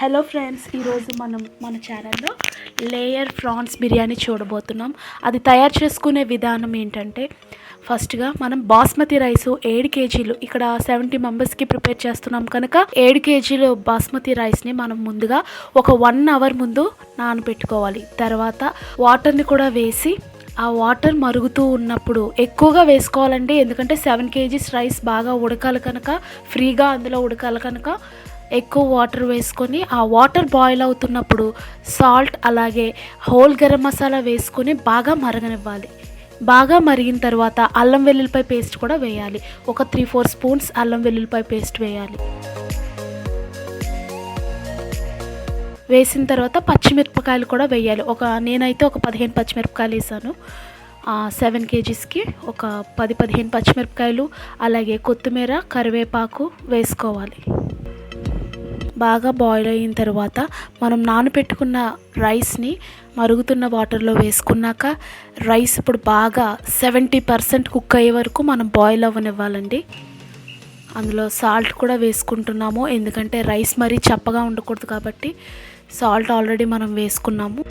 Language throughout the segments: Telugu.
హలో ఫ్రెండ్స్, ఈరోజు మనం మన ఛానల్లో లేయర్ ప్రాన్స్ బిర్యానీ చూడబోతున్నాం. అది తయారు చేసుకునే విధానం ఏంటంటే, ఫస్ట్గా మనం బాస్మతి రైస్ 7 కేజీలు, ఇక్కడ 70 మెంబర్స్కి ప్రిపేర్ చేస్తున్నాం కనుక 7 కేజీలు బాస్మతి రైస్ని మనం ముందుగా ఒక 1 అవర్ ముందు నానబెట్టుకోవాలి. తర్వాత వాటర్ని కూడా వేసి ఆ వాటర్ మరుగుతూ ఉన్నప్పుడు ఎక్కువగా వేసుకోవాలండి, ఎందుకంటే 7 కేజీస్ రైస్ బాగా ఉడకాలి కనుక, ఫ్రీగా అందులో ఉడకాలి కనుక ఎక్కువ వాటర్ వేసుకొని ఆ వాటర్ బాయిల్ అవుతున్నప్పుడు సాల్ట్ అలాగే హోల్ గరం మసాలా వేసుకొని బాగా మరగనివ్వాలి. బాగా మరిగిన తర్వాత అల్లం వెల్లుల్లిపాయ పేస్ట్ కూడా వేయాలి. ఒక 3-4 స్పూన్స్ అల్లం వెల్లుల్లిపాయ పేస్ట్ వేయాలి. వేసిన తర్వాత పచ్చిమిరపకాయలు కూడా వేయాలి. నేనైతే ఒక 15 పచ్చిమిరపకాయలు వేసాను. 7 కేజీస్కి ఒక 10-15 పచ్చిమిరపకాయలు, అలాగే కొత్తిమీర, కరివేపాకు వేసుకోవాలి. బాగా బాయిల్ అయిన తర్వాత మనం నానబెట్టుకున్న రైస్ని మరుగుతున్న వాటర్లో వేసుకున్నాక రైస్ ఇప్పుడు బాగా 70% కుక్ అయ్యే వరకు మనం బాయిల్ అవ్వనివ్వాలండి. అందులో సాల్ట్ కూడా వేసుకుంటున్నాము, ఎందుకంటే రైస్ మరీ చప్పగా ఉండకూడదు కాబట్టి సాల్ట్ ఆల్రెడీ మనం వేసుకున్నాము.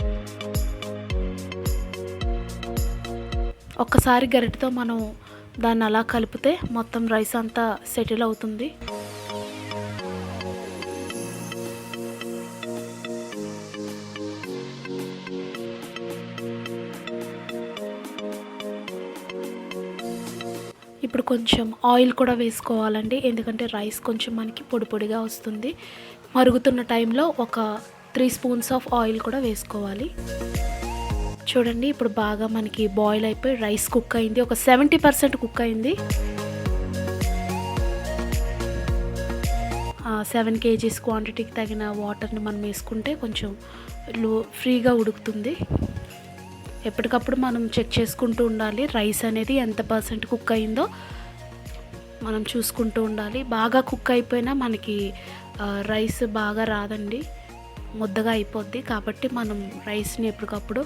ఒక్కసారి గరిటెతో మనం దాన్ని అలా కలిపితే మొత్తం రైస్ అంతా సెటిల్ అవుతుంది. ఇప్పుడు కొంచెం ఆయిల్ కూడా వేసుకోవాలండి, ఎందుకంటే రైస్ కొంచెం మనకి పొడి పొడిగా వస్తుంది. మరుగుతున్న టైంలో ఒక 3 స్పూన్స్ ఆఫ్ ఆయిల్ కూడా వేసుకోవాలి. చూడండి, ఇప్పుడు బాగా మనకి బాయిల్ అయిపోయి రైస్ కుక్ అయింది, ఒక 70% కుక్ అయింది. 7 కేజీస్ క్వాంటిటీకి తగిన వాటర్ని మనం వేసుకుంటే కొంచెం ఫ్రీగా ఉడుకుతుంది. ఎప్పటికప్పుడు మనం చెక్ చేసుకుంటూ ఉండాలి, రైస్ అనేది ఎంత పర్సెంట్ కుక్ అయిందో మనం చూసుకుంటూ ఉండాలి. బాగా కుక్ అయిపోయినా మనకి రైస్ బాగా రాదండి, ముద్దగా అయిపోద్ది. కాబట్టి మనం రైస్ని ఎప్పటికప్పుడు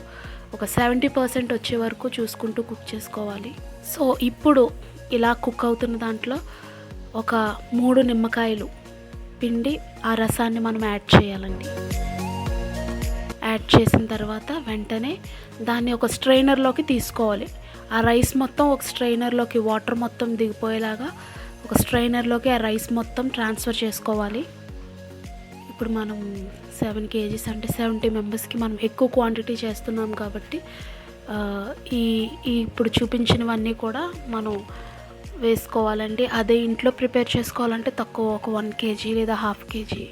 ఒక 70% వచ్చే వరకు చూసుకుంటూ కుక్ చేసుకోవాలి. సో ఇప్పుడు ఇలా కుక్ అవుతున్న దాంట్లో ఒక 3 నిమ్మకాయలు పిండి ఆ రసాన్ని మనం యాడ్ చేయాలండి. యాడ్ చేసిన తర్వాత వెంటనే దాన్ని ఒక స్ట్రైనర్లోకి తీసుకోవాలి. ఆ రైస్ మొత్తం ఒక స్ట్రైనర్లోకి, వాటర్ మొత్తం దిగిపోయేలాగా ఒక స్ట్రైనర్లోకి ఆ రైస్ మొత్తం ట్రాన్స్ఫర్ చేసుకోవాలి. ఇప్పుడు మనం 7 కేజీస్ అంటే 70 మెంబర్స్కి మనం ఎక్కువ క్వాంటిటీ చేస్తున్నాం కాబట్టి ఇప్పుడు చూపించినవన్నీ కూడా మనం వేసుకోవాలండి. అదే ఇంట్లో ప్రిపేర్ చేసుకోవాలంటే తక్కువ, ఒక 1 కేజీ లేదా 1/2 కేజీ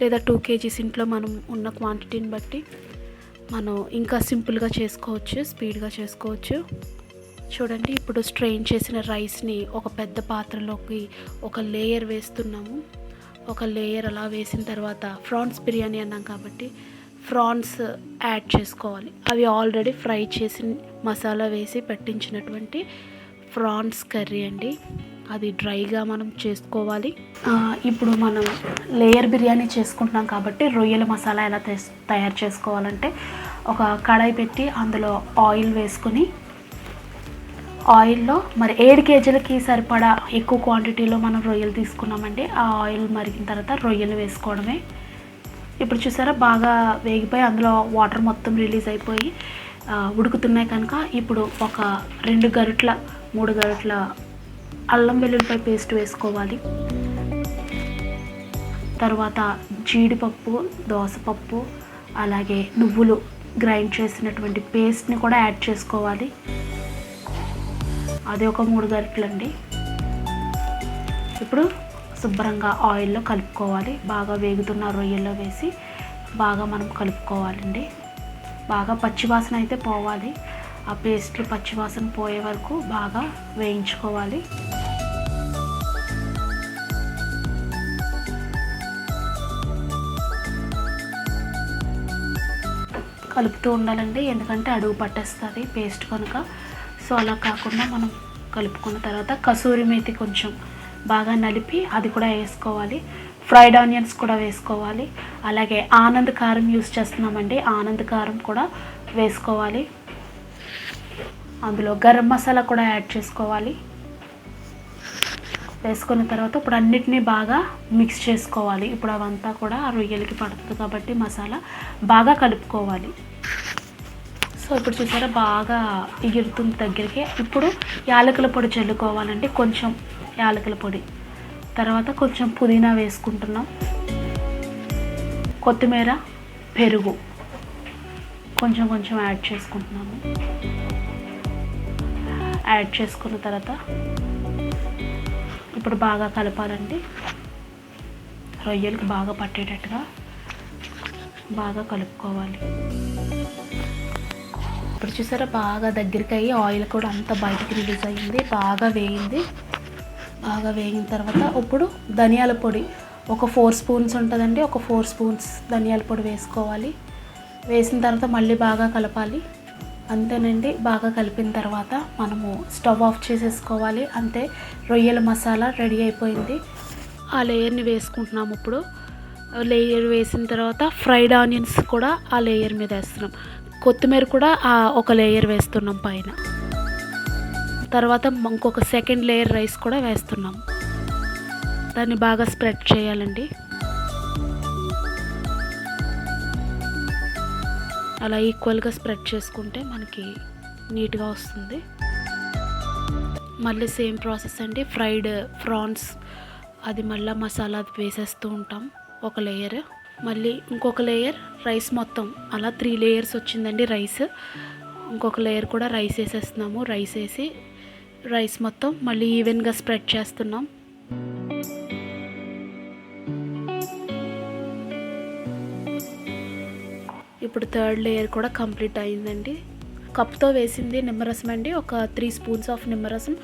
లేదా 2 కేజీస్ ఇంట్లో మనం ఉన్న క్వాంటిటీని బట్టి మనం ఇంకా సింపుల్గా చేసుకోవచ్చు, స్పీడ్గా చేసుకోవచ్చు. చూడండి, ఇప్పుడు స్ట్రెయిన్ చేసిన రైస్ని ఒక పెద్ద పాత్రలోకి ఒక లేయర్ వేస్తున్నాము. ఒక లేయర్ అలా వేసిన తర్వాత ప్రాన్స్ బిర్యానీ అన్నాం కాబట్టి ప్రాన్స్ యాడ్ చేసుకోవాలి. అవి ఆల్రెడీ ఫ్రై చేసి మసాలా వేసి పెట్టించినటువంటి ప్రాన్స్ కర్రీ అండి, అది డ్రైగా మనం చేసుకోవాలి. ఇప్పుడు మనం లేయర్ బిర్యానీ చేసుకుంటున్నాం కాబట్టి రొయ్యల మసాలా ఎలా తయారు చేసుకోవాలంటే, ఒక కడాయి పెట్టి అందులో ఆయిల్ వేసుకొని, ఆయిల్లో మరి 7 కేజీలకి సరిపడా ఎక్కువ క్వాంటిటీలో మనం రొయ్యలు తీసుకున్నామండి. ఆ ఆయిల్ మరిగిన తర్వాత రొయ్యలు వేసుకోవడమే. ఇప్పుడు చూసారా, బాగా వేగిపోయి అందులో వాటర్ మొత్తం రిలీజ్ అయిపోయి ఉడుకుతున్నాయి కనుక ఇప్పుడు ఒక 2 గరిటెల 3 గరిటెల అల్లం వెల్లుల్లిపాయ పేస్ట్ వేసుకోవాలి. తర్వాత జీడిపప్పు, దోసపప్పు, అలాగే నువ్వులు గ్రైండ్ చేసినటువంటి పేస్ట్ని కూడా యాడ్ చేసుకోవాలి. అది ఒక 3 గరిటెలండి. ఇప్పుడు శుభ్రంగా ఆయిల్లో కలుపుకోవాలి. బాగా వేగుతున్న రొయ్యల్లో వేసి బాగా మనం కలుపుకోవాలండి. బాగా పచ్చివాసన అయితే పోవాలి, ఆ పేస్ట్లు పచ్చివాసన పోయే వరకు బాగా వేయించుకోవాలి. కలుపుతూ ఉండాలండి, ఎందుకంటే అడుగు పట్టేస్తుంది పేస్ట్ కనుక. సో అలా కాకుండా మనం కలుపుకున్న తర్వాత కసూరి మేతి కొంచెం బాగా నలిపి అది కూడా వేసుకోవాలి. ఫ్రైడ్ ఆనియన్స్ కూడా వేసుకోవాలి. అలాగే ఆనంద్ కారం యూస్ చేస్తున్నామండి, ఆనంద్ కారం కూడా వేసుకోవాలి. అందులో గరం మసాలా కూడా యాడ్ చేసుకోవాలి. వేసుకున్న తర్వాత ఇప్పుడు అన్నిటినీ బాగా మిక్స్ చేసుకోవాలి. ఇప్పుడు అవంతా కూడా ఆ రొయ్యలకి పడుతుంది కాబట్టి మసాలా బాగా కలుపుకోవాలి. సో ఇప్పుడు చూసారా బాగా ఎగురుతుంది దగ్గరికి. ఇప్పుడు యాలకుల పొడి చల్లుకోవాలంటే కొంచెం యాలకుల పొడి, తర్వాత కొంచెం పుదీనా వేసుకుంటున్నాం, కొత్తిమీర, పెరుగు కొంచెం కొంచెం యాడ్ చేసుకుంటున్నాము. యాడ్ చేసుకున్న తర్వాత ఇప్పుడు బాగా కలపాలండి. రొయ్యలకు బాగా పట్టేటట్టుగా బాగా కలుపుకోవాలి. ఇప్పుడు చూసారా బాగా దగ్గరికి అయ్యి ఆయిల్ కూడా అంతా బయటికి రిలీజ్ అయ్యింది, బాగా వేగింది. బాగా వేగిన తర్వాత ఇప్పుడు ధనియాల పొడి ఒక 4 స్పూన్స్ ఉంటుందండి, ఒక 4 స్పూన్స్ ధనియాల పొడి వేసుకోవాలి. వేసిన తర్వాత మళ్ళీ బాగా కలపాలి. అంతేనండి, బాగా కలిపిన తర్వాత మనము స్టవ్ ఆఫ్ చేసేసుకోవాలి. అంతే, రొయ్యల మసాలా రెడీ అయిపోయింది. ఆ లేయర్ని వేసుకుంటున్నాము. ఇప్పుడు లేయర్ వేసిన తర్వాత ఫ్రైడ్ ఆనియన్స్ కూడా ఆ లేయర్ మీద వేస్తున్నాం. కొత్తిమీర కూడా ఒక లేయర్ వేస్తున్నాం పైన. తర్వాత ఇంకొక సెకండ్ లేయర్ రైస్ కూడా వేస్తున్నాం. దాన్ని బాగా స్ప్రెడ్ చేయాలండి. అలా ఈక్వల్గా స్ప్రెడ్ చేసుకుంటే మనకి నీట్గా వస్తుంది. మళ్ళీ సేమ్ ప్రాసెస్ అండి. ఫ్రైడ్ ప్రాన్స్ అది మళ్ళీ మసాలా వేసేస్తూ ఉంటాం ఒక లేయర్, మళ్ళీ ఇంకొక లేయర్ రైస్, మొత్తం అలా 3 లేయర్స్ వచ్చిందండి రైస్. ఇంకొక లేయర్ కూడా రైస్ వేసేస్తున్నాము. రైస్ వేసి రైస్ మొత్తం మళ్ళీ ఈవెన్గా స్ప్రెడ్ చేస్తున్నాం. ఇప్పుడు 3rd లేయర్ కూడా కంప్లీట్ అయిందండి. కప్తో వేసింది నిమ్మరసం అండి, ఒక 3 స్పూన్స్ ఆఫ్ నిమ్మరసం.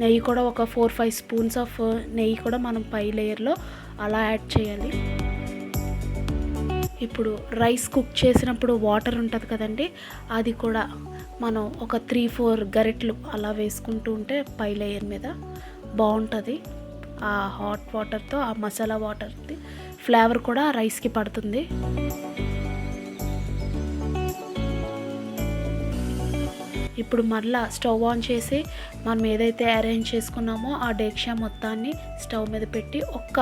నెయ్యి కూడా ఒక 4-5 స్పూన్స్ ఆఫ్ నెయ్యి కూడా మనం పై లేయర్లో అలా యాడ్ చేయాలి. ఇప్పుడు రైస్ కుక్ చేసినప్పుడు వాటర్ ఉంటుంది కదండి, అది కూడా మనం ఒక 3-4 గరిటెలు అలా వేసుకుంటూ ఉంటే పై లేయర్ మీద బాగుంటుంది. ఆ హాట్ వాటర్తో ఆ మసాలా వాటర్ది ఫ్లేవర్ కూడా రైస్కి పడుతుంది. ఇప్పుడు మళ్ళీ స్టవ్ ఆన్ చేసి మనం ఏదైతే అరేంజ్ చేసుకున్నామో ఆ డేక్షా మొత్తాన్ని స్టవ్ మీద పెట్టి ఒక్క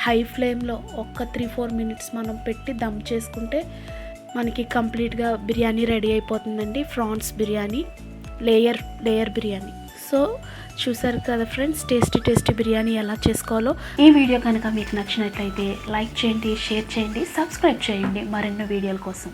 హై ఫ్లేమ్లో ఒక 3-4 మినిట్స్ మనం పెట్టి దమ్ చేసుకుంటే మనకి కంప్లీట్గా బిర్యానీ రెడీ అయిపోతుందండి. Prawns biryani, layer biryani. So చూసారు కదా ఫ్రెండ్స్, టేస్టీ బిర్యానీ ఎలా చేసుకోవాలో. ఈ వీడియో కనుక మీకు నచ్చినట్లయితే లైక్ చేయండి, షేర్ చేయండి, సబ్స్క్రైబ్ చేయండి మరిన్ని వీడియోల కోసం.